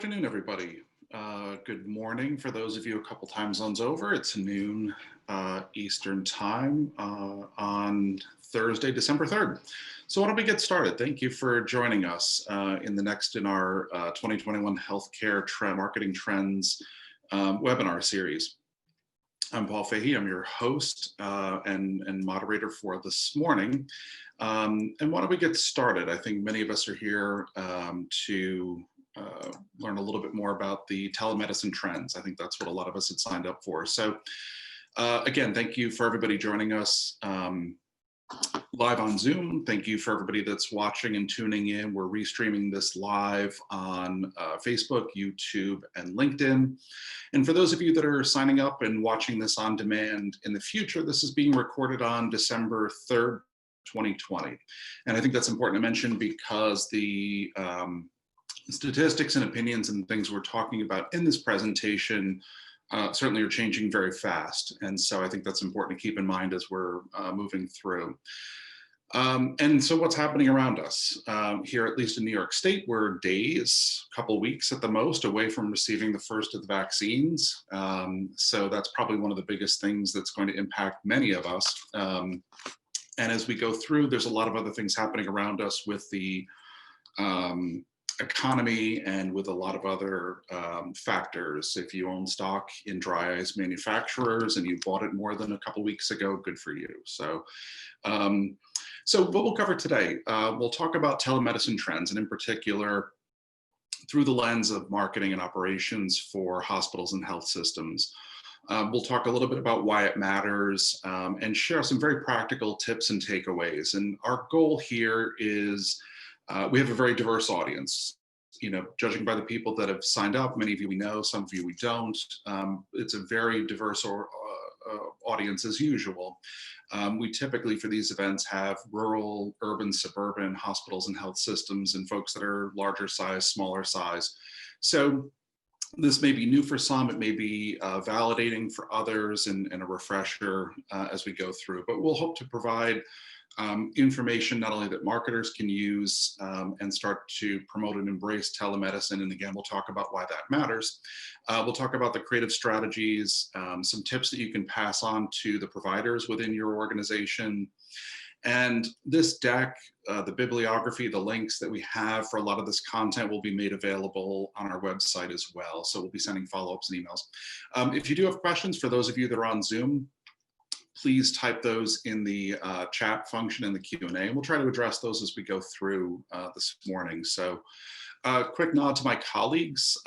Afternoon, everybody. Good morning for those of you a couple time zones over. It's noon Eastern time on Thursday, December 3rd. So why don't we get started? Thank you for joining us in our 2021 Healthcare Marketing Trends webinar series. I'm Paul Fahey. I'm your host and moderator for this morning. And why don't we get started? I think many of us are here to learn a little bit more about the telemedicine trends. I think that's what a lot of us had signed up for. So again, thank you for everybody joining us live on Zoom. Thank you for everybody that's watching and tuning in. We're restreaming this live on Facebook, YouTube, and LinkedIn. And for those of you that are signing up and watching this on demand in the future, this is being recorded on December 3rd, 2020. And I think that's important to mention because the statistics and opinions and things we're talking about in this presentation certainly are changing very fast. And so I think that's important to keep in mind as we're moving through. And so what's happening around us? Here, at least in New York State, we're days, a couple weeks at the most, away from receiving the first of the vaccines. So that's probably one of the biggest things that's going to impact many of us. And as we go through, there's a lot of other things happening around us with the economy and with a lot of other factors. If you own stock in dry ice manufacturers and you bought it more than a couple weeks ago, good for you. So what we'll cover today, we'll talk about telemedicine trends, and in particular, through the lens of marketing and operations for hospitals and health systems. We'll talk a little bit about why it matters and share some very practical tips and takeaways. And our goal here is we have a very diverse audience. Judging by the people that have signed up, many of you we know, some of you we don't. It's a very diverse audience as usual. We typically, for these events, have rural, urban, suburban hospitals and health systems and folks that are larger size, smaller size. So this may be new for some, it may be validating for others and a refresher as we go through, but we'll hope to provide information not only that marketers can use and start to promote and embrace telemedicine. And again, we'll talk about why that matters. We'll talk about the creative strategies, some tips that you can pass on to the providers within your organization. And this deck, the bibliography, the links that we have for a lot of this content will be made available on our website as well. So we'll be sending follow-ups and emails. If you do have questions, for those of you that are on Zoom, please type those in the chat function in the Q&A, and we'll try to address those as we go through this morning. So quick nod to my colleagues,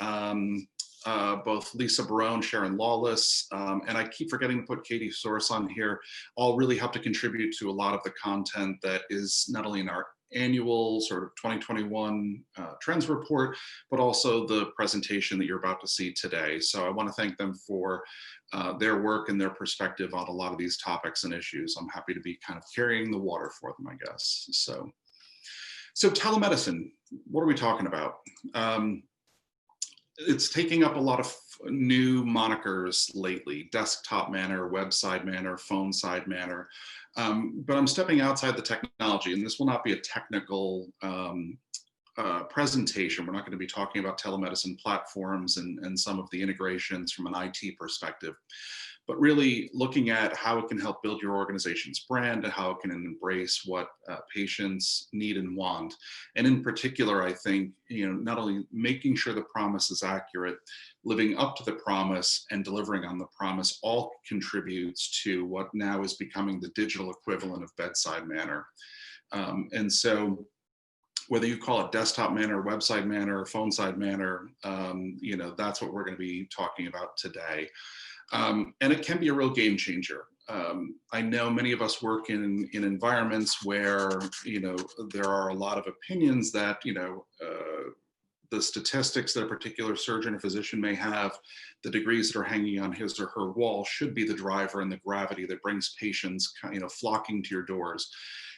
both Lisa Barone, Sharon Lawless, and I keep forgetting to put Katie Source on here, all really help to contribute to a lot of the content that is not only in our annual sort of 2021 trends report, but also the presentation that you're about to see today. So I want to thank them for their work and their perspective on a lot of these topics and issues. I'm happy to be kind of carrying the water for them, I guess. So telemedicine, what are we talking about? It's taking up a lot of new monikers lately: desktop manner, website manner, phone side manner. But I'm stepping outside the technology, and this will not be a technical presentation. We're not going to be talking about telemedicine platforms and some of the integrations from an IT perspective, but really looking at how it can help build your organization's brand and how it can embrace what patients need and want. And in particular, I think, not only making sure the promise is accurate, living up to the promise and delivering on the promise all contributes to what now is becoming the digital equivalent of bedside manner. And so whether you call it desktop manner, website manner, phone side manner, that's what we're going to be talking about today. And it can be a real game changer. I know many of us work in environments where, there are a lot of opinions that, the statistics that a particular surgeon or physician may have, the degrees that are hanging on his or her wall should be the driver and the gravity that brings patients, flocking to your doors.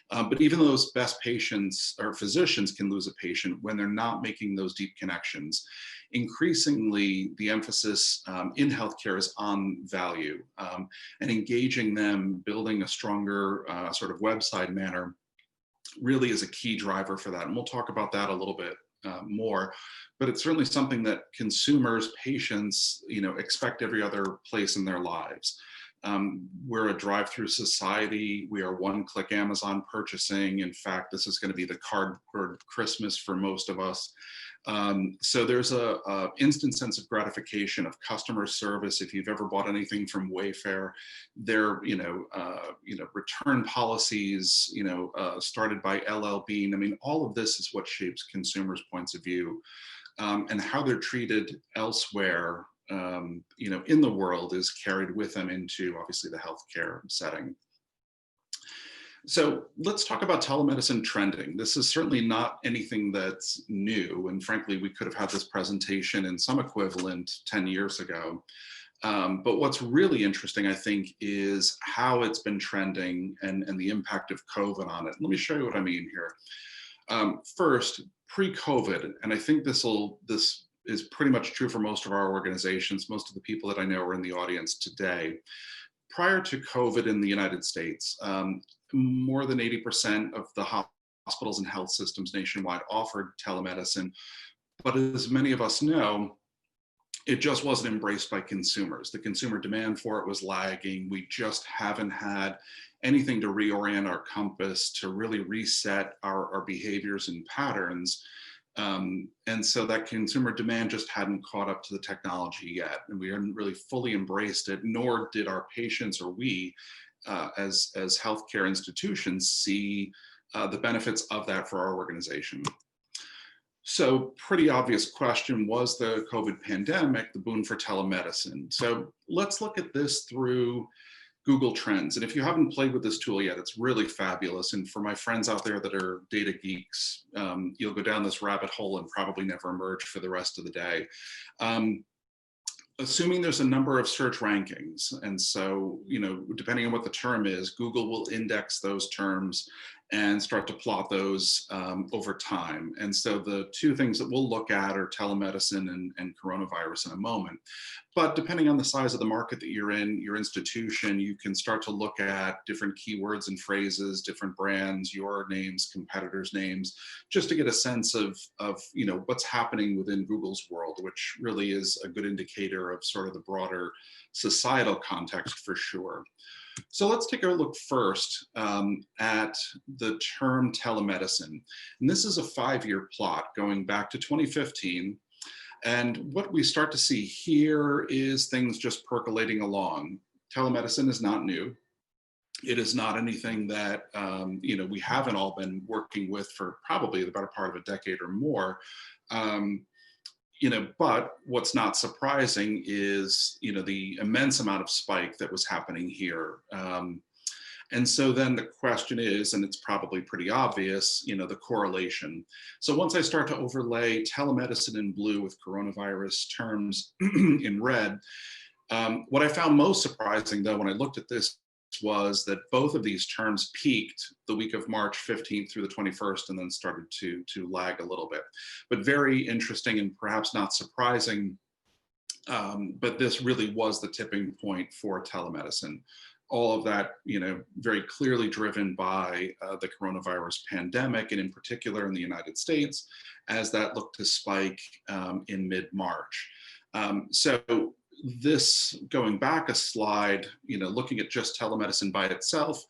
But even those best patients or physicians can lose a patient when they're not making those deep connections. Increasingly, the emphasis in healthcare is on value and engaging them, building a stronger sort of website manner really is a key driver for that. And we'll talk about that a little bit more, but it's certainly something that consumers, patients, expect every other place in their lives. We're a drive-through society. We are one-click Amazon purchasing. In fact, this is going to be the cardboard Christmas for most of us. So there's a instant sense of gratification of customer service. If you've ever bought anything from Wayfair, their return policies, started by LL Bean. I mean, all of this is what shapes consumers' points of view, and how they're treated elsewhere, in the world is carried with them into obviously the healthcare setting. So let's talk about telemedicine trending. This is certainly not anything that's new. And frankly, we could have had this presentation in some equivalent 10 years ago. But what's really interesting, I think, is how it's been trending and the impact of COVID on it. Let me show you what I mean here. First, pre-COVID, and I think this is pretty much true for most of our organizations. Most of the people that I know are in the audience today. Prior to COVID in the United States, more than 80% of the hospitals and health systems nationwide offered telemedicine. But as many of us know, it just wasn't embraced by consumers. The consumer demand for it was lagging. We just haven't had anything to reorient our compass, to really reset our behaviors and patterns. And so that consumer demand just hadn't caught up to the technology yet. And we hadn't really fully embraced it, nor did our patients or we as healthcare institutions see the benefits of that for our organization. So pretty obvious question, was the COVID pandemic the boon for telemedicine? So let's look at this through Google Trends. And if you haven't played with this tool yet, it's really fabulous. And for my friends out there that are data geeks, you'll go down this rabbit hole and probably never emerge for the rest of the day. Assuming there's a number of search rankings. And so, depending on what the term is, Google will index those terms and start to plot those over time. And so the two things that we'll look at are telemedicine and coronavirus in a moment. But depending on the size of the market that you're in, your institution, you can start to look at different keywords and phrases, different brands, your names, competitors' names, just to get a sense of what's happening within Google's world, which really is a good indicator of sort of the broader societal context for sure. So let's take a look first at the term telemedicine. And this is a 5-year plot going back to 2015. And what we start to see here is things just percolating along. Telemedicine is not new. It is not anything that we haven't all been working with for probably the better part of a decade or more. But what's not surprising is, the immense amount of spike that was happening here. And so then the question is, and it's probably pretty obvious, the correlation. So once I start to overlay telemedicine in blue with coronavirus terms in red, what I found most surprising, though, when I looked at this was that both of these terms peaked the week of March 15th through the 21st and then started to lag a little bit. But very interesting and perhaps not surprising, but this really was the tipping point for telemedicine. All of that, very clearly driven by the coronavirus pandemic, and in particular in the United States, as that looked to spike in mid-March. So this, going back a slide, looking at just telemedicine by itself,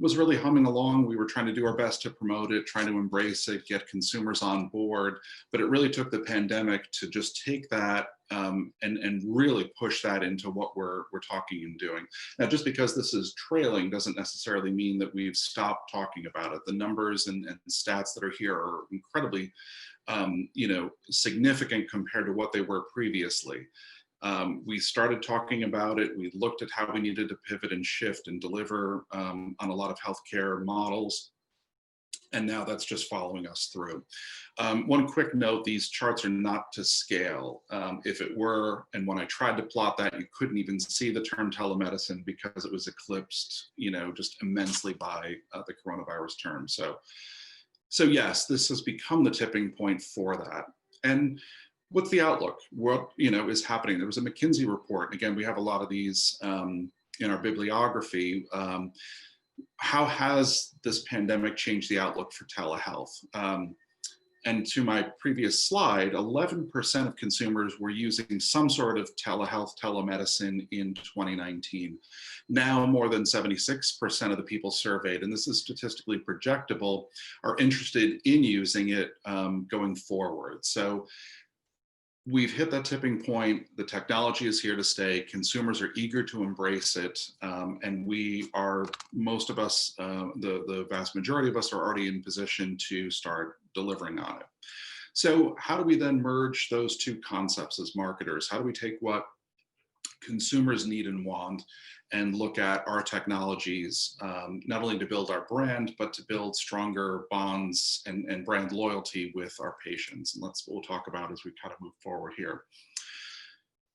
was really humming along. We were trying to do our best to promote it, trying to embrace it, get consumers on board. But it really took the pandemic to just take that and really push that into what we're talking and doing. Now, just because this is trailing doesn't necessarily mean that we've stopped talking about it. The numbers and stats that are here are incredibly, significant compared to what they were previously. We started talking about it. We looked at how we needed to pivot and shift and deliver on a lot of healthcare models. And now that's just following us through. One quick note, these charts are not to scale. If it were, and when I tried to plot that, you couldn't even see the term telemedicine because it was eclipsed, just immensely by the coronavirus term. So yes, this has become the tipping point for that. And what's the outlook? What is happening? There was a McKinsey report. Again, we have a lot of these in our bibliography. How has this pandemic changed the outlook for telehealth? And to my previous slide, 11% of consumers were using some sort of telehealth, telemedicine in 2019. Now more than 76% of the people surveyed, and this is statistically projectable, are interested in using it going forward. So we've hit that tipping point. The technology is here to stay. Consumers are eager to embrace it. And we are, most of us, the vast majority of us are already in position to start delivering on it. So how do we then merge those two concepts as marketers? How do we take what consumers need and want and look at our technologies, not only to build our brand, but to build stronger bonds and brand loyalty with our patients? And that's what we'll talk about as we kind of move forward here.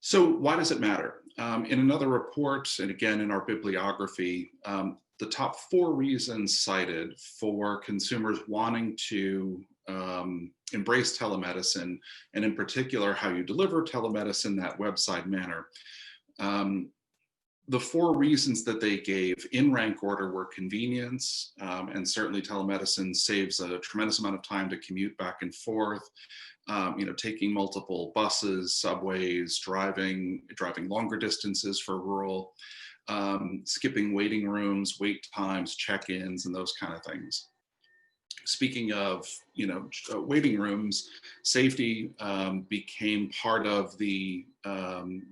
So why does it matter? In another report, and again in our bibliography, the top 4 reasons cited for consumers wanting to embrace telemedicine, and in particular, how you deliver telemedicine, that website manner. The 4 reasons that they gave in rank order were convenience, and certainly telemedicine saves a tremendous amount of time to commute back and forth, taking multiple buses, subways, driving longer distances for rural, skipping waiting rooms, wait times, check-ins, and those kind of things. Speaking of, waiting rooms, safety became part of the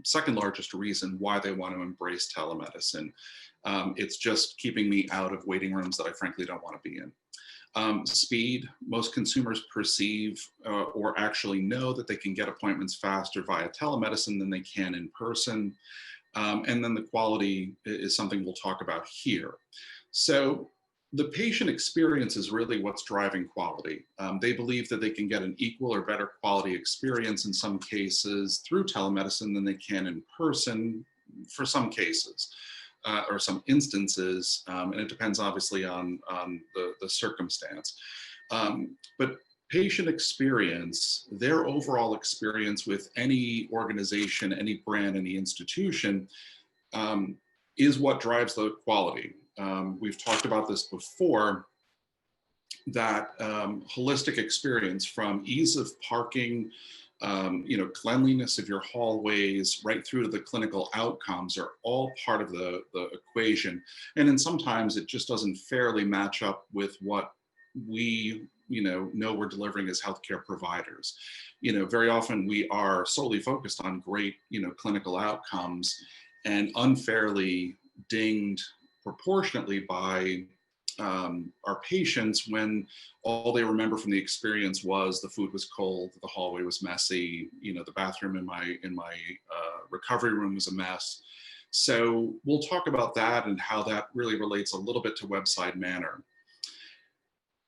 second largest reason why they want to embrace telemedicine. It's just keeping me out of waiting rooms that I frankly don't want to be in. Speed, most consumers perceive or actually know that they can get appointments faster via telemedicine than they can in person. And then the quality is something we'll talk about here. So the patient experience is really what's driving quality. They believe that they can get an equal or better quality experience in some cases through telemedicine than they can in person for some cases or some instances, and it depends obviously on the circumstance. But patient experience, their overall experience with any organization, any brand, any institution, is what drives the quality. We've talked about this before, that holistic experience, from ease of parking, cleanliness of your hallways, right through to the clinical outcomes, are all part of the equation. And then sometimes it just doesn't fairly match up with what we know we're delivering as healthcare providers. Very often we are solely focused on great clinical outcomes and unfairly dinged proportionately by our patients when all they remember from the experience was the food was cold, the hallway was messy, the bathroom in my recovery room was a mess. So we'll talk about that and how that really relates a little bit to website manner.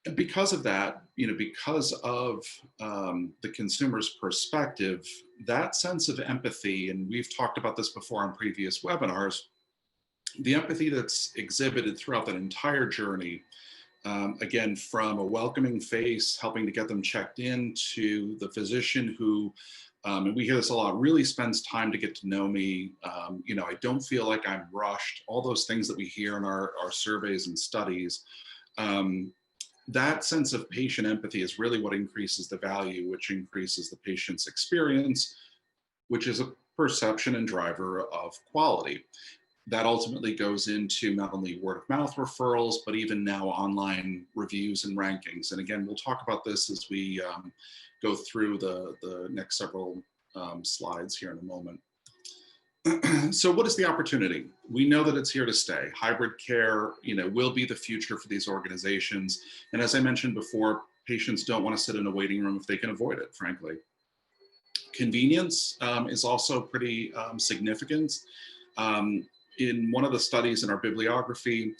And because of that, because of the consumer's perspective, that sense of empathy, and we've talked about this before on previous webinars, the empathy that's exhibited throughout that entire journey, again, from a welcoming face, helping to get them checked in, to the physician who, and we hear this a lot, really spends time to get to know me. I don't feel like I'm rushed, all those things that we hear in our surveys and studies. That sense of patient empathy is really what increases the value, which increases the patient's experience, which is a perception and driver of quality. That ultimately goes into not only word of mouth referrals, but even now online reviews and rankings. And again, we'll talk about this as we go through the next several slides here in a moment. So what is the opportunity? We know that it's here to stay. Hybrid care, will be the future for these organizations. And as I mentioned before, patients don't want to sit in a waiting room if they can avoid it, frankly. Convenience is also pretty significant. In one of the studies in our bibliography,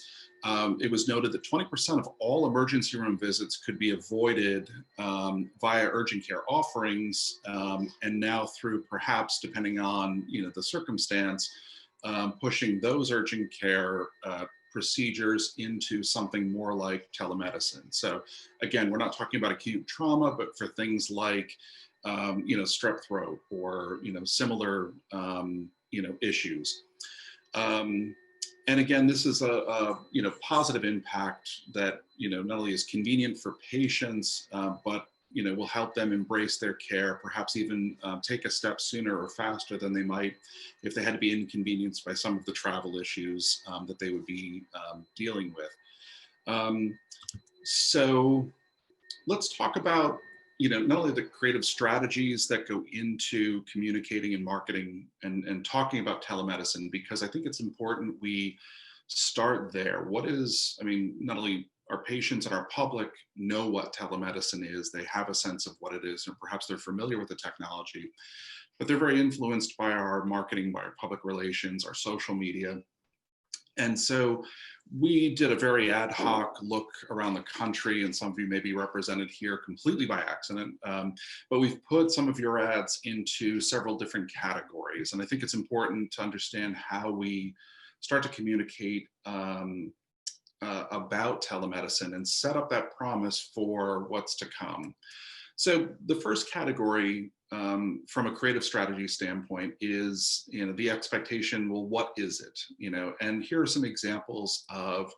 it was noted that 20% of all emergency room visits could be avoided via urgent care offerings, and now through, perhaps, depending on the circumstance, pushing those urgent care procedures into something more like telemedicine. So again, we're not talking about acute trauma, but for things like strep throat or similar issues. And again, this is a positive impact that not only is convenient for patients, but will help them embrace their care, perhaps even take a step sooner or faster than they might if they had to be inconvenienced by some of the travel issues that they would be dealing with. Um, so let's talk about not only the creative strategies that go into communicating and marketing and talking about telemedicine, because I think it's important we start there. Not only our patients and our public know what telemedicine is, they have a sense of what it is, and perhaps they're familiar with the technology, but they're very influenced by our marketing, by our public relations, our social media. And so we did a very ad hoc look around the country, and some of you may be represented here completely by accident, but we've put some of your ads into several different categories. And I think it's important to understand how we start to communicate about telemedicine and set up that promise for what's to come. So the first category from a creative strategy standpoint is, the expectation, well, what is it? And here are some examples of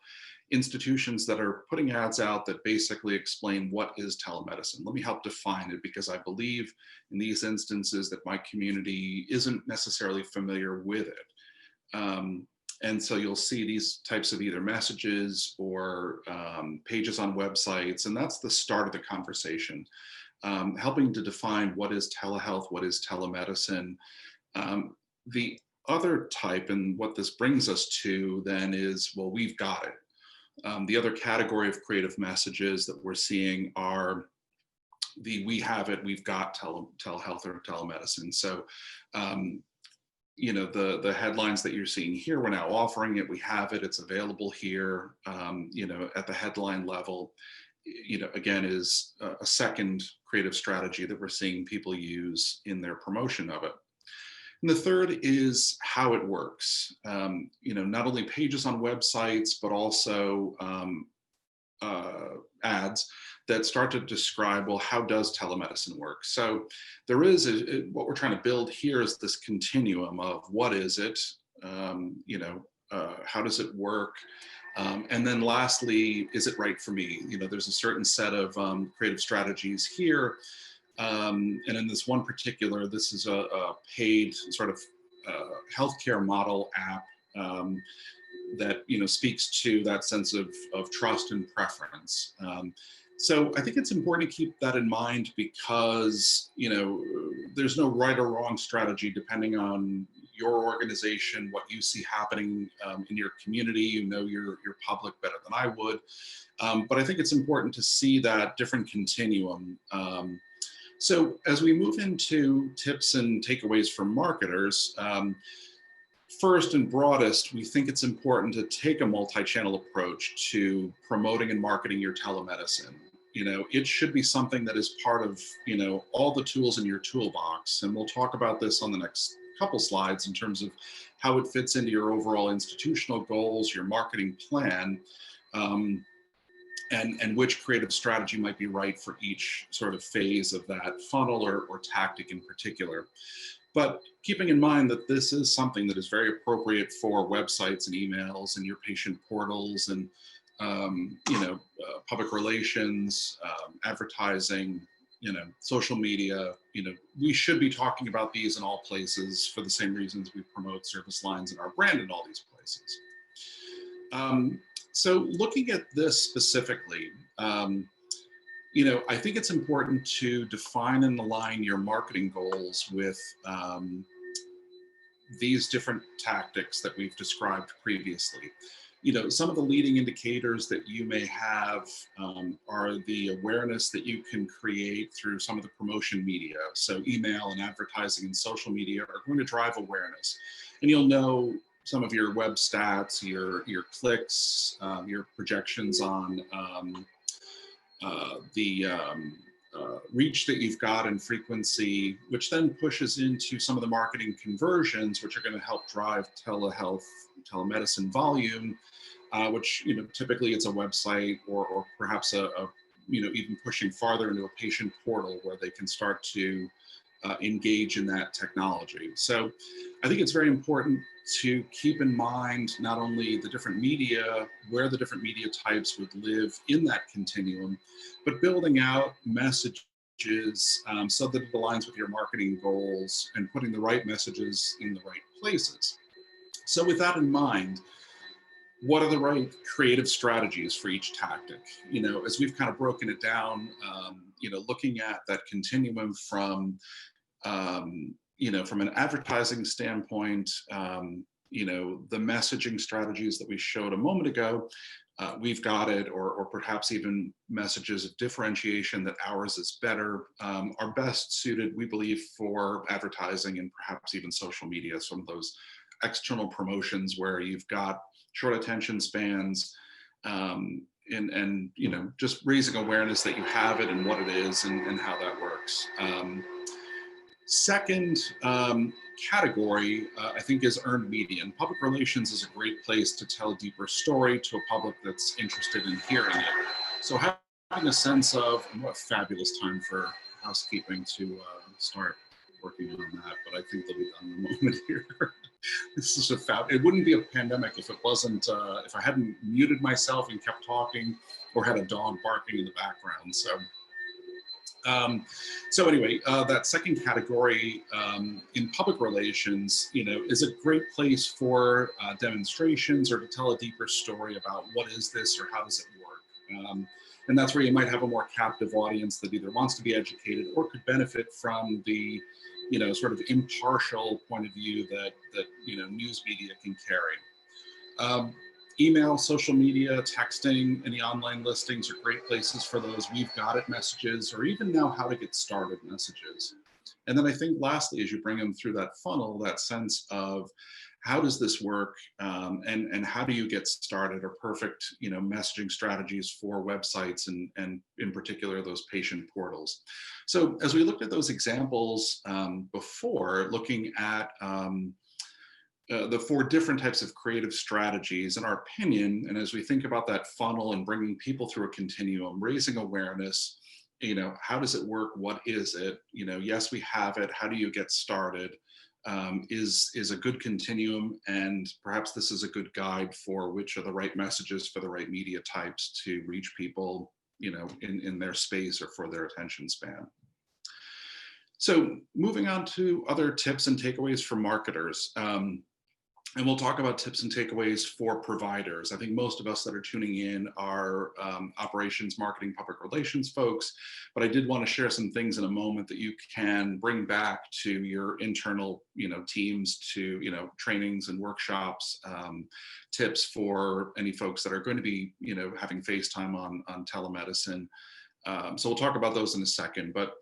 institutions that are putting ads out that basically explain what is telemedicine. Let me help define it, because I believe in these instances that my community isn't necessarily familiar with it. And so you'll see these types of either messages or pages on websites, and that's the start of the conversation. Helping to define what is telehealth, what is telemedicine. The other type, and what this brings us to then, is, well, we've got it. The other category of creative messages that we're seeing are the we have it, we've got telehealth or telemedicine. So, the headlines that you're seeing here, we're now offering it, we have it, it's available here, at the headline level. Again, is a second creative strategy that we're seeing people use in their promotion of it. And the third is how it works. Not only pages on websites, but also ads that start to describe, well, how does telemedicine work? So there is what we're trying to build here is this continuum of what is it, how does it work? And then lastly, is it right for me? There's a certain set of creative strategies here. And in this one particular, this is a paid sort of healthcare model app that speaks to that sense of trust and preference. So I think it's important to keep that in mind, because there's no right or wrong strategy depending on your organization, what you see happening in your community. Your public better than I would, but I think it's important to see that different continuum. So as we move into tips and takeaways from marketers, first and broadest, we think it's important to take a multi-channel approach to promoting and marketing your telemedicine. It should be something that is part of, all the tools in your toolbox. And we'll talk about this on the next couple slides in terms of how it fits into your overall institutional goals, your marketing plan, and which creative strategy might be right for each sort of phase of that funnel or tactic in particular. But keeping in mind that this is something that is very appropriate for websites and emails and your patient portals and public relations, advertising, social media, we should be talking about these in all places for the same reasons we promote service lines and our brand in all these places. So looking at this specifically, I think it's important to define and align your marketing goals with these different tactics that we've described previously. Some of the leading indicators that you may have are the awareness that you can create through some of the promotion media. So email and advertising and social media are going to drive awareness. And you'll know some of your web stats, your clicks, your projections on the reach that you've got and frequency, which then pushes into some of the marketing conversions, which are going to help drive telehealth, telemedicine volume, which typically it's a website or perhaps a even pushing farther into a patient portal where they can start to engage in that technology. So I think it's very important to keep in mind not only the different media, where the different media types would live in that continuum, but building out messages so that it aligns with your marketing goals and putting the right messages in the right places. So with that in mind, what are the right creative strategies for each tactic? As we've kind of broken it down, looking at that continuum from, from an advertising standpoint, the messaging strategies that we showed a moment ago, we've got it, or perhaps even messages of differentiation that ours is better, are best suited, we believe, for advertising and perhaps even social media, some of those external promotions where you've got short attention spans, and just raising awareness that you have it and what it is and how that works. Second category, I think, is earned media. And public relations is a great place to tell a deeper story to a public that's interested in hearing it. So having a sense of, and what a fabulous time for housekeeping to start working on that, but I think they'll be done in a moment here. This is it wouldn't be a pandemic if it wasn't, if I hadn't muted myself and kept talking or had a dog barking in the background. So anyway, that second category in public relations, is a great place for demonstrations or to tell a deeper story about what is this or how does it work. And that's where you might have a more captive audience that either wants to be educated or could benefit from the, sort of impartial point of view that news media can carry. Email, social media, texting, any online listings are great places for those we've got it messages, or even now how to get started messages. And then I think lastly, as you bring them through that funnel, that sense of how does this work, and how do you get started, are perfect messaging strategies for websites and in particular those patient portals. So as we looked at those examples before, looking at the 4 different types of creative strategies, in our opinion, and as we think about that funnel and bringing people through a continuum, raising awareness, how does it work? What is it? Yes, we have it. How do you get started? Is a good continuum, and perhaps this is a good guide for which are the right messages for the right media types to reach people, in their space or for their attention span. So moving on to other tips and takeaways for marketers. And we'll talk about tips and takeaways for providers. I think most of us that are tuning in are operations, marketing, public relations folks, but I did want to share some things in a moment that you can bring back to your internal, teams, to, trainings and workshops, tips for any folks that are going to be, having FaceTime on telemedicine. So we'll talk about those in a second, but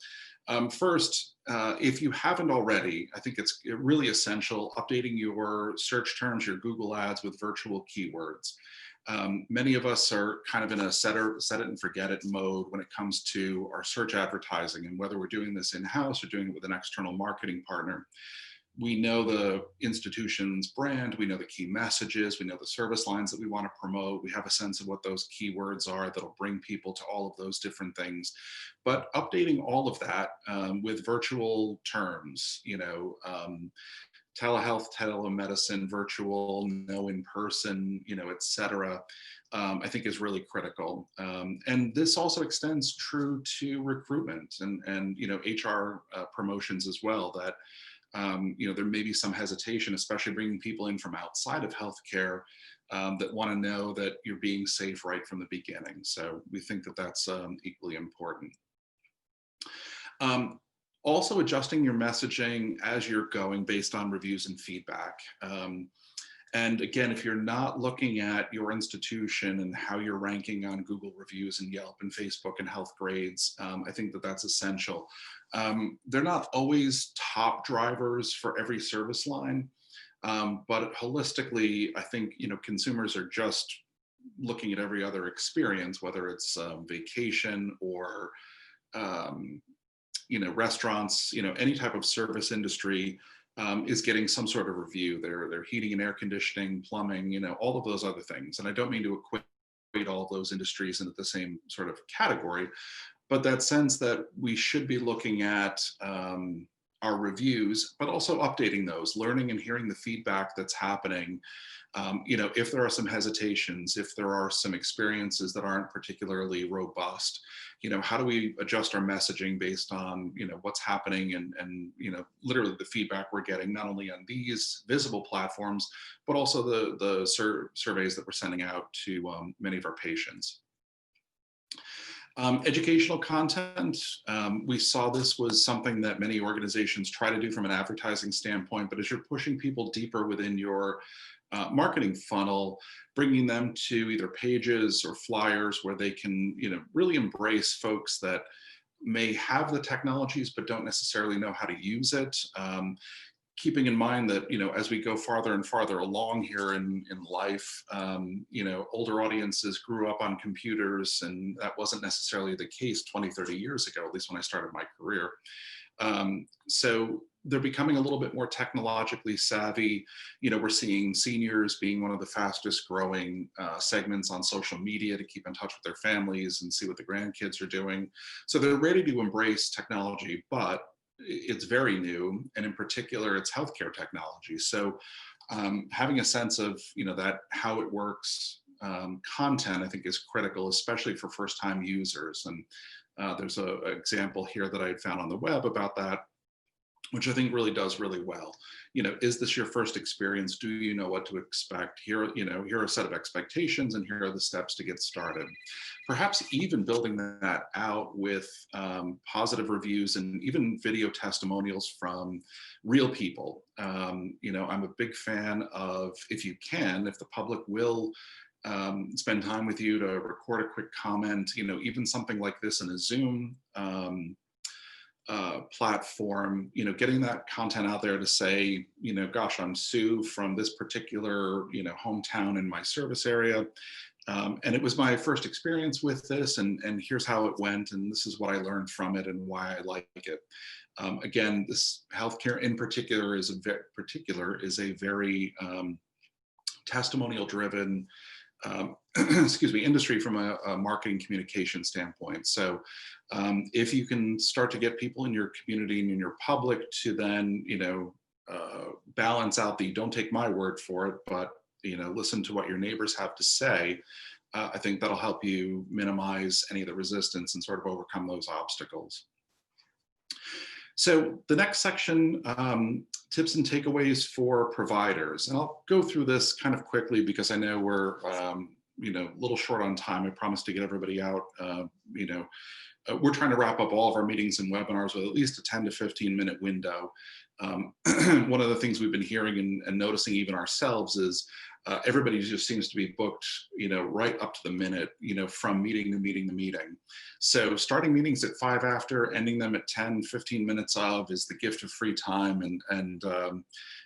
first, if you haven't already, I think it's really essential updating your search terms, your Google ads with virtual keywords. Many of us are kind of in a set it and forget it mode when it comes to our search advertising, and whether we're doing this in-house or doing it with an external marketing partner. We know the institution's brand, we know the key messages, we know the service lines that we want to promote, we have a sense of what those keywords are that'll bring people to all of those different things. But updating all of that with virtual terms, telehealth, telemedicine, virtual, no in person, et cetera, I think is really critical. And this also extends true to recruitment and HR promotions as well, that there may be some hesitation, especially bringing people in from outside of healthcare, that want to know that you're being safe right from the beginning. So we think that that's equally important. Also adjusting your messaging as you're going based on reviews and feedback. And again, if you're not looking at your institution and how you're ranking on Google reviews and Yelp and Facebook and Health Grades, I think that that's essential. They're not always top drivers for every service line, but holistically, I think consumers are just looking at every other experience, whether it's vacation or restaurants, any type of service industry. Is getting some sort of review. Their heating and air conditioning, plumbing, all of those other things. And I don't mean to equate all of those industries into the same sort of category, but that sense that we should be looking at our reviews, but also updating those, learning and hearing the feedback that's happening. If there are some hesitations, if there are some experiences that aren't particularly robust, how do we adjust our messaging based on, what's happening and literally the feedback we're getting, not only on these visible platforms, but also the surveys that we're sending out to many of our patients. Educational content, we saw this was something that many organizations try to do from an advertising standpoint, but as you're pushing people deeper within your marketing funnel, bringing them to either pages or flyers where they can, really embrace folks that may have the technologies but don't necessarily know how to use it. Keeping in mind that, as we go farther and farther along here in life, older audiences grew up on computers, and that wasn't necessarily the case 20, 30 years ago, at least when I started my career. So they're becoming a little bit more technologically savvy. We're seeing seniors being one of the fastest growing segments on social media to keep in touch with their families and see what the grandkids are doing. So they're ready to embrace technology, but it's very new, and in particular, it's healthcare technology. So having a sense of, that how it works, content, I think is critical, especially for first-time users. And there's an example here that I had found on the web about that, which I think really does really well. Is this your first experience? Do you know what to expect? Here, here are a set of expectations, and here are the steps to get started. Perhaps even building that out with positive reviews and even video testimonials from real people. I'm a big fan of, if the public will spend time with you to record a quick comment, even something like this in a Zoom platform, getting that content out there to say, gosh, I'm Sue from this particular, hometown in my service area. And it was my first experience with this, and here's how it went, and this is what I learned from it and why I like it. Again, this healthcare in particular is a very testimonial driven industry from a marketing communication standpoint. So if you can start to get people in your community and in your public to then, balance out the don't take my word for it, but, listen to what your neighbors have to say, I think that'll help you minimize any of the resistance and sort of overcome those obstacles. So the next section, tips and takeaways for providers. And I'll go through this kind of quickly because I know we're, a little short on time. I promised to get everybody out. We're trying to wrap up all of our meetings and webinars with at least a 10 to 15 minute window. One of the things we've been hearing and noticing even ourselves is everybody just seems to be booked, right up to the minute, from meeting to meeting to meeting. So starting meetings at 5 after, ending them at 10, 15 minutes of is the gift of free time. And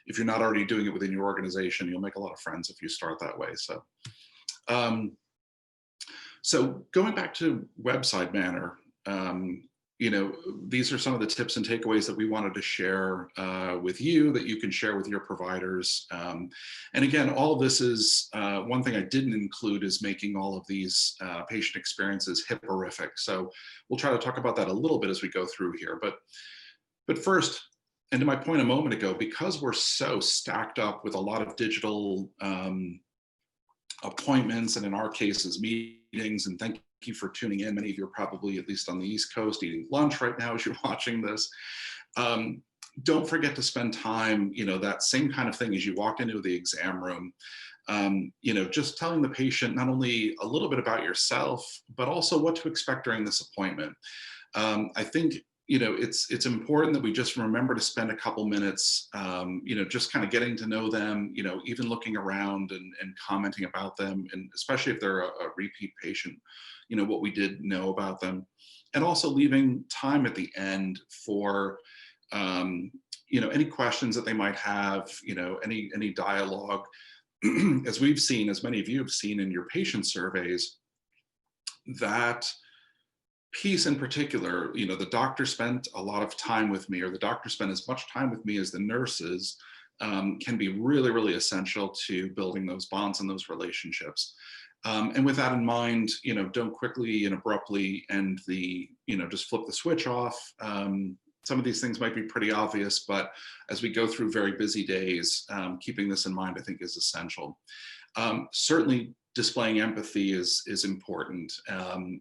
if you're not already doing it within your organization, you'll make a lot of friends if you start that way. So going back to website manner, these are some of the tips and takeaways that we wanted to share with you that you can share with your providers. And again, all of this is, one thing I didn't include is making all of these patient experiences HIPAA-rific. So we'll try to talk about that a little bit as we go through here. But first, and to my point a moment ago, because we're so stacked up with a lot of digital appointments, and in our cases, meetings, and thank you for tuning in. Many of you are probably, at least on the East Coast, eating lunch right now as you're watching this. Don't forget to spend time, that same kind of thing as you walked into the exam room, just telling the patient not only a little bit about yourself, but also what to expect during this appointment. I think, it's important that we just remember to spend a couple minutes, just kind of getting to know them, even looking around and commenting about them, and especially if they're a repeat patient, what we did know about them, and also leaving time at the end for, any questions that they might have, any dialogue. As we've seen, as many of you have seen in your patient surveys, that piece in particular, the doctor spent a lot of time with me, or the doctor spent as much time with me as the nurses, can be really, really essential to building those bonds and those relationships. And with that in mind, don't quickly and abruptly end just flip the switch off. some of these things might be pretty obvious, but as we go through very busy days, keeping this in mind, I think, is essential. Certainly displaying empathy is important, and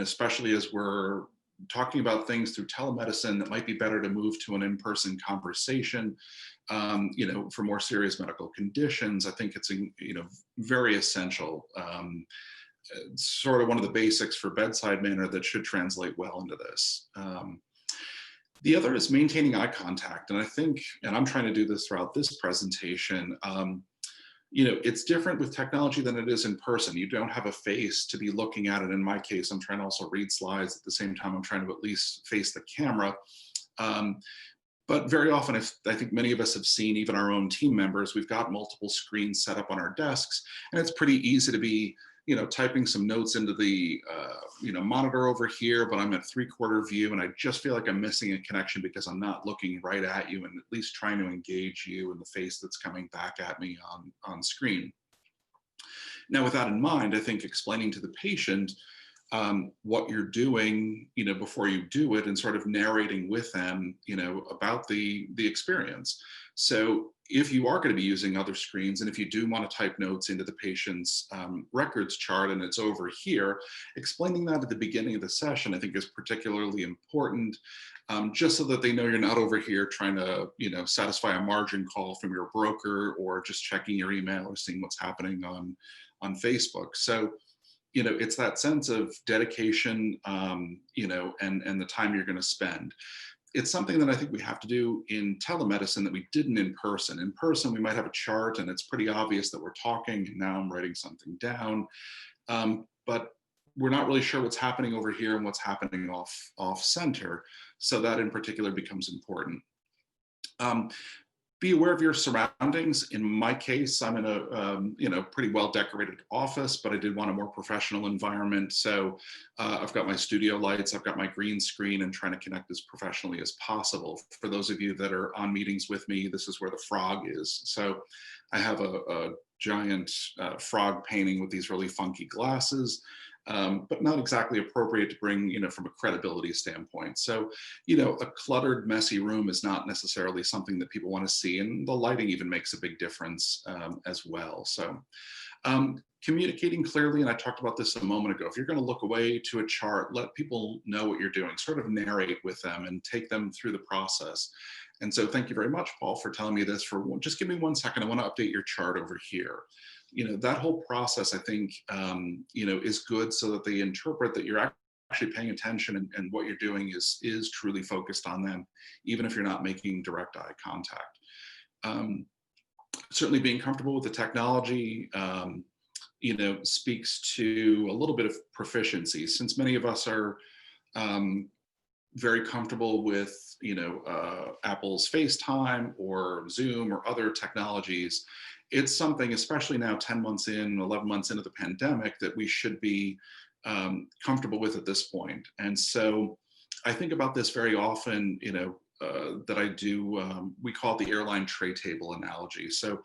especially as we're talking about things through telemedicine, that might be better to move to an in-person conversation, for more serious medical conditions. I think it's, very essential. Sort of one of the basics for bedside manner that should translate well into this. The other is maintaining eye contact. And I think, and I'm trying to do this throughout this presentation, it's different with technology than it is in person. You don't have a face to be looking at it. In my case, I'm trying to also read slides at the same time. I'm trying to at least face the camera. But very often, I think many of us have seen, even our own team members, we've got multiple screens set up on our desks, and it's pretty easy to be typing some notes into the monitor over here, but I'm at 3/4 view and I just feel like I'm missing a connection because I'm not looking right at you and at least trying to engage you in the face that's coming back at me on screen. Now, with that in mind, I think explaining to the patient what you're doing, before you do it, and sort of narrating with them, about the experience. So if you are going to be using other screens, and if you do want to type notes into the patient's records chart and it's over here, explaining that at the beginning of the session, I think, is particularly important, just so that they know you're not over here trying to, satisfy a margin call from your broker, or just checking your email or seeing what's happening on Facebook. So, it's that sense of dedication, and the time you're going to spend. It's something that I think we have to do in telemedicine that we didn't in person. In person, we might have a chart and it's pretty obvious that we're talking, and now I'm writing something down. But we're not really sure what's happening over here and what's happening off center. So that in particular becomes important. Be aware of your surroundings. In my case, I'm in a pretty well decorated office, but I did want a more professional environment. So I've got my studio lights, I've got my green screen, and trying to connect as professionally as possible. For those of you that are on meetings with me, this is where the frog is. So I have a giant frog painting with these really funky glasses. But not exactly appropriate to bring, from a credibility standpoint. So, a cluttered, messy room is not necessarily something that people want to see, and the lighting even makes a big difference as well. So, communicating clearly, and I talked about this a moment ago, if you're going to look away to a chart, let people know what you're doing, sort of narrate with them and take them through the process. And so thank you very much, Paul, for telling me this. Just give me 1 second. I want to update your chart over here. That whole process, I think, is good, so that they interpret that you're actually paying attention, and what you're doing is truly focused on them, even if you're not making direct eye contact. Certainly being comfortable with the technology, speaks to a little bit of proficiency, since many of us are very comfortable with, Apple's FaceTime or Zoom or other technologies. It's something, especially now 10 months in, 11 months into the pandemic, that we should be comfortable with at this point. And so I think about this very often, that I do, we call it the airline tray table analogy. So,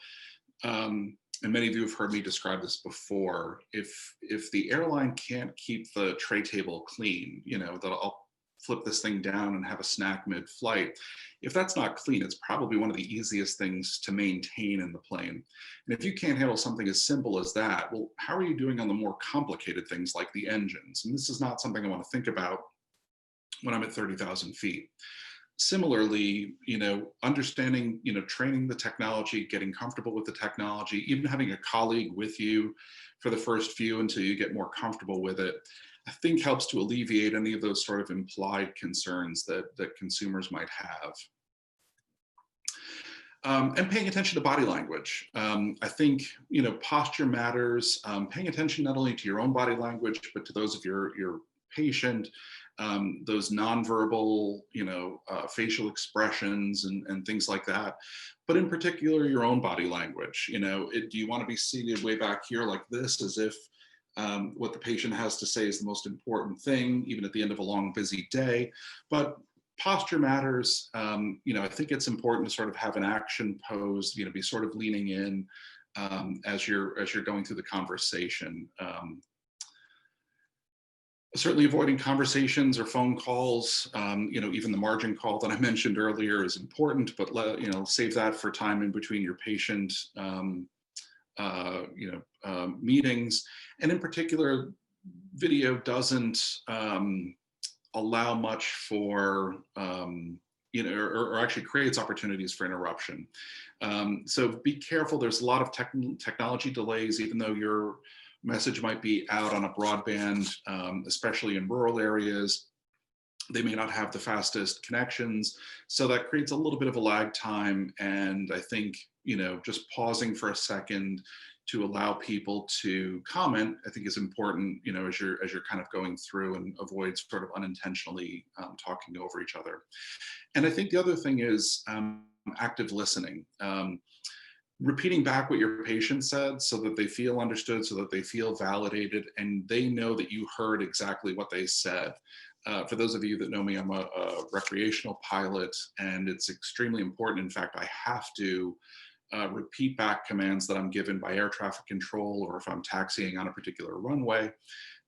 and many of you have heard me describe this before. If the airline can't keep the tray table clean, that I'll flip this thing down and have a snack mid-flight. If that's not clean, it's probably one of the easiest things to maintain in the plane. And if you can't handle something as simple as that, well, how are you doing on the more complicated things like the engines? And this is not something I want to think about when I'm at 30,000 feet. Similarly, understanding, training the technology, getting comfortable with the technology, even having a colleague with you for the first few until you get more comfortable with it, I think helps to alleviate any of those sort of implied concerns that consumers might have. And paying attention to body language. I think, posture matters. Paying attention not only to your own body language, but to those of your patient, those nonverbal, facial expressions and things like that. But in particular, your own body language. Do you want to be seated way back here like this, as if what the patient has to say is the most important thing, even at the end of a long, busy day? But posture matters. I think it's important to sort of have an action pose, be sort of leaning in as you're going through the conversation. Certainly avoiding conversations or phone calls, even the margin call that I mentioned earlier is important, but save that for time in between your patient meetings. And in particular, video doesn't allow much for, or actually creates opportunities for interruption. So be careful. There's a lot of technology delays, even though your message might be out on a broadband, especially in rural areas. They may not have the fastest connections. So that creates a little bit of a lag time. And I think, just pausing for a second to allow people to comment, I think is important, as you're kind of going through, and avoid sort of unintentionally talking over each other. And I think the other thing is active listening. Repeating back what your patient said so that they feel understood, so that they feel validated, and they know that you heard exactly what they said. For those of you that know me, I'm a recreational pilot, and it's extremely important. In fact, I have to repeat back commands that I'm given by air traffic control, or if I'm taxiing on a particular runway.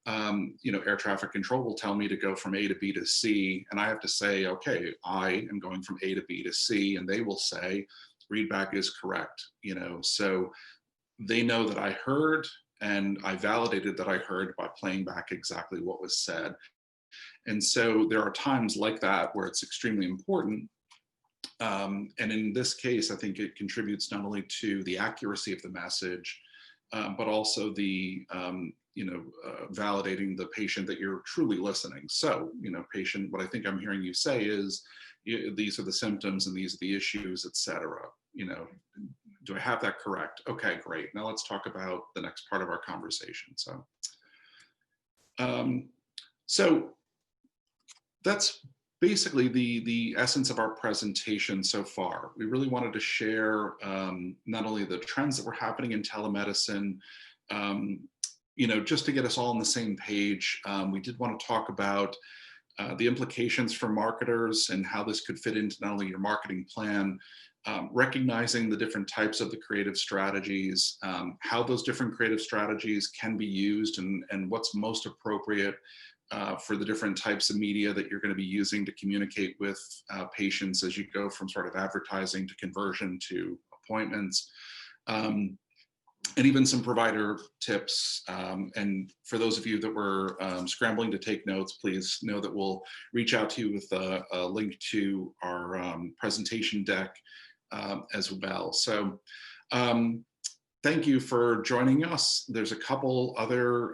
Air traffic control will tell me to go from A to B to C, and I have to say, okay, I am going from A to B to C, and they will say, readback is correct, so they know that I heard, and I validated that I heard by playing back exactly what was said. And so there are times like that where it's extremely important. And in this case, I think it contributes not only to the accuracy of the message, but also the, validating the patient that you're truly listening. So, patient, what I think I'm hearing you say is, these are the symptoms and these are the issues, et cetera. Do I have that correct? Okay, great. Now let's talk about the next part of our conversation. So that's basically the essence of our presentation so far. We really wanted to share not only the trends that were happening in telemedicine, just to get us all on the same page. We did want to talk about the implications for marketers and how this could fit into not only your marketing plan, recognizing the different types of the creative strategies, how those different creative strategies can be used, and what's most appropriate for the different types of media that you're going to be using to communicate with patients as you go from sort of advertising to conversion to appointments. And even some provider tips. And for those of you that were scrambling to take notes, please know that we'll reach out to you with a link to our presentation deck as well. So thank you for joining us. There's a couple other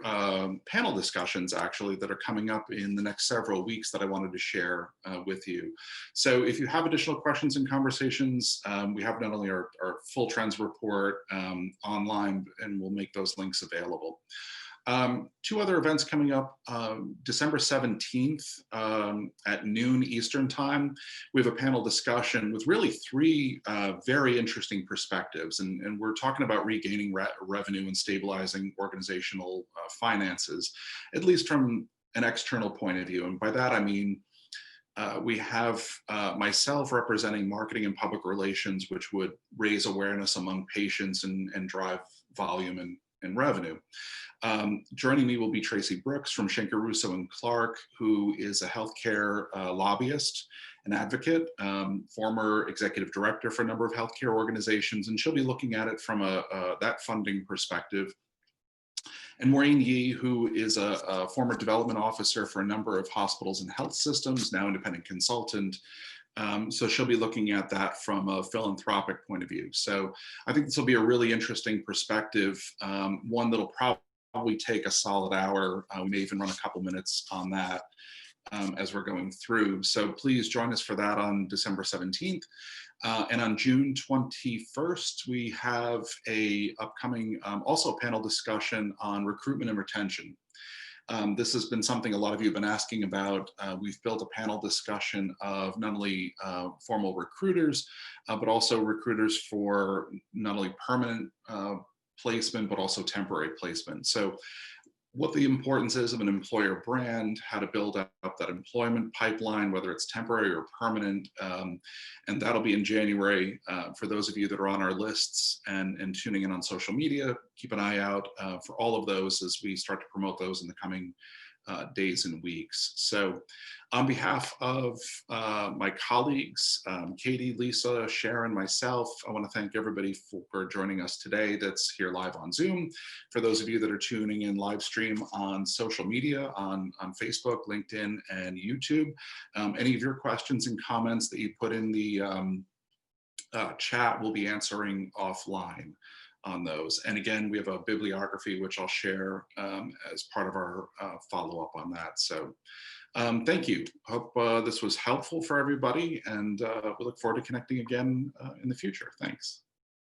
panel discussions actually that are coming up in the next several weeks that I wanted to share with you. So if you have additional questions and conversations, we have not only our full trends report online, and we'll make those links available. Two other events coming up, December 17th at noon Eastern time. We have a panel discussion with really three very interesting perspectives, and we're talking about regaining revenue and stabilizing organizational finances, at least from an external point of view. And by that, I mean, we have myself representing marketing and public relations, which would raise awareness among patients and drive volume and revenue. Joining me will be Tracy Brooks from Schenker Russo and Clark, who is a healthcare lobbyist and advocate, former executive director for a number of healthcare organizations, and she'll be looking at it from that funding perspective. And Maureen Yee, who is a former development officer for a number of hospitals and health systems, now independent consultant. So she'll be looking at that from a philanthropic point of view. So I think this will be a really interesting perspective, one that'll probably take a solid hour. We may even run a couple minutes on that as we're going through. So please join us for that on December 17th. And on June 21st, we have a upcoming also panel discussion on recruitment and retention. This has been something a lot of you have been asking about. We've built a panel discussion of not only formal recruiters, but also recruiters for not only permanent placement, but also temporary placement. So what the importance is of an employer brand, how to build up that employment pipeline, whether it's temporary or permanent. And that'll be in January. For those of you that are on our lists and tuning in on social media, keep an eye out for all of those as we start to promote those in the coming days and weeks. So on behalf of my colleagues, Katie, Lisa, Sharon, myself, I want to thank everybody for joining us today that's here live on Zoom. For those of you that are tuning in live stream on social media, on Facebook, LinkedIn, and YouTube, any of your questions and comments that you put in the chat, we'll be answering offline on those. And again, we have a bibliography which I'll share as part of our follow-up on that. So thank you. Hope this was helpful for everybody, and we look forward to connecting again in the future. Thanks.